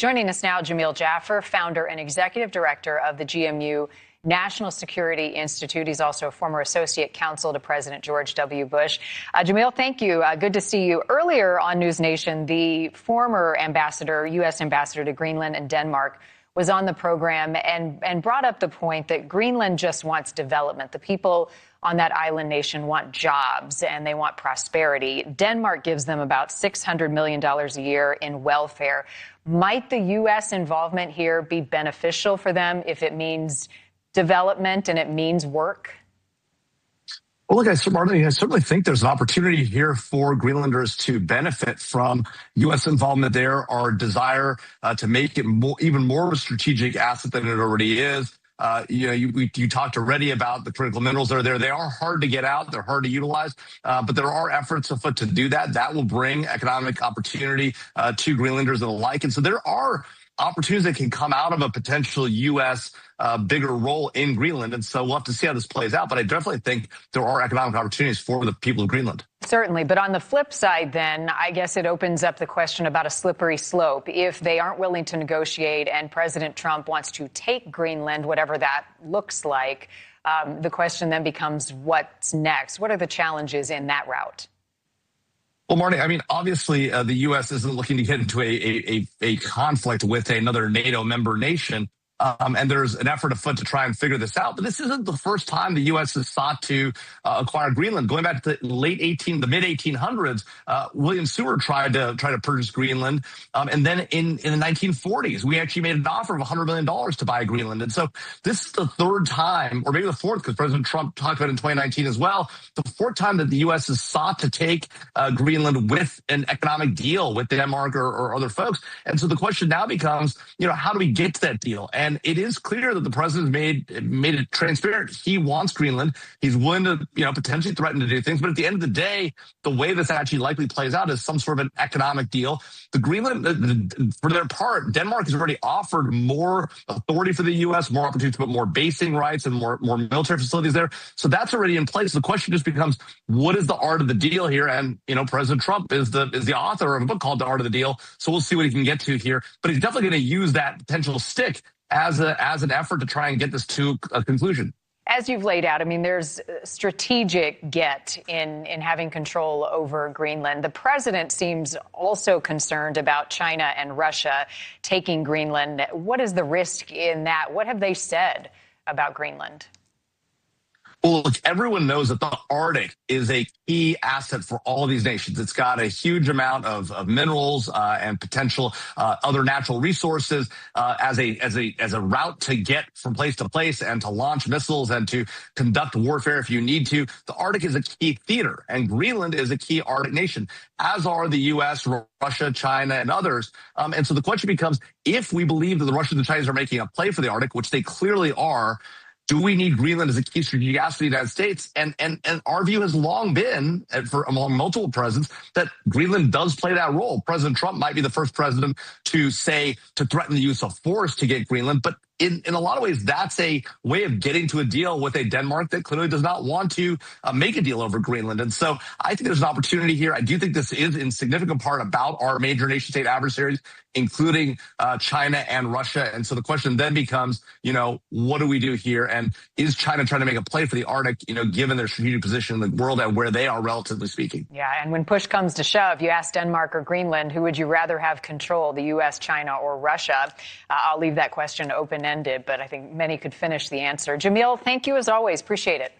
Joining us now, Jamil Jaffer, founder and executive director of the GMU National Security Institute. He's also a former associate counsel to President George W. Bush. Jamil, thank you. Good to see you. Earlier on NewsNation, the former ambassador, U.S. ambassador to Greenland and Denmark, was on the program and brought up the point that Greenland just wants development. The people on that island nation want jobs and they want prosperity. Denmark gives them about $600 million a year in welfare. Might the U.S. involvement here be beneficial for them if it means development and it means work? Well, look, Marni, I certainly think there's an opportunity here for Greenlanders to benefit from U.S. involvement there, our desire to make it even more of a strategic asset than it already is. You talked already about the critical minerals that are there. They are hard to get out. They're hard to utilize, but there are efforts afoot to do that. That will bring economic opportunity to Greenlanders and the like. And so there are opportunities that can come out of a potential U.S. Bigger role in Greenland. And so we'll have to see how this plays out. But I definitely think there are economic opportunities for the people of Greenland. Certainly. But on the flip side, then, I guess it opens up the question about a slippery slope. If they aren't willing to negotiate and President Trump wants to take Greenland, whatever that looks like, the question then becomes what's next? What are the challenges in that route? Well, Marni, I mean, obviously, the U.S. isn't looking to get into a conflict with another NATO member nation. And there's an effort afoot to try and figure this out. But this isn't the first time the U.S. has sought to acquire Greenland. Going back to the mid 1800s, William Seward tried to purchase Greenland. And then in the 1940s, we actually made an offer of $100 million to buy Greenland. And so this is the third time, or maybe the fourth, because President Trump talked about it in 2019 as well, the fourth time that the U.S. has sought to take Greenland with an economic deal with Denmark or other folks. And so the question now becomes, how do we get to that deal? And it is clear that the president made it transparent. He wants Greenland. He's willing to, potentially threaten to do things. But at the end of the day, the way this actually likely plays out is some sort of an economic deal. The Greenland, for their part, Denmark has already offered more authority for the U.S., more opportunity to put more basing rights and more military facilities there. So that's already in place. The question just becomes, what is the art of the deal here? And, President Trump is the author of a book called The Art of the Deal. So we'll see what he can get to here. But he's definitely going to use that potential stick as an effort to try and get this to a conclusion. As you've laid out, I mean, there's strategic get in having control over Greenland. The president seems also concerned about China and Russia taking Greenland. What is the risk in that? What have they said about Greenland? Well, look, everyone knows that the Arctic is a key asset for all of these nations. It's got a huge amount of minerals and potential other natural resources as a route to get from place to place and to launch missiles and to conduct warfare if you need to. The Arctic is a key theater, and Greenland is a key Arctic nation, as are the U.S., Russia, China, and others. And so the question becomes, if we believe that the Russians and Chinese are making a play for the Arctic, which they clearly are, do we need Greenland as a key strategic asset for the United States? And our view has long been, among multiple presidents, that Greenland does play that role. President Trump might be the first president to threaten the use of force to get Greenland, but in a lot of ways, that's a way of getting to a deal with a Denmark that clearly does not want to make a deal over Greenland. And so I think there's an opportunity here. I do think this is in significant part about our major nation state adversaries, including China and Russia. And so the question then becomes, what do we do here? And is China trying to make a play for the Arctic, given their strategic position in the world and where they are, relatively speaking? Yeah, and when push comes to shove, you ask Denmark or Greenland, who would you rather have control, the U.S., China, or Russia? I'll leave that question open-ended, but I think many could finish the answer. Jamil, thank you as always. Appreciate it.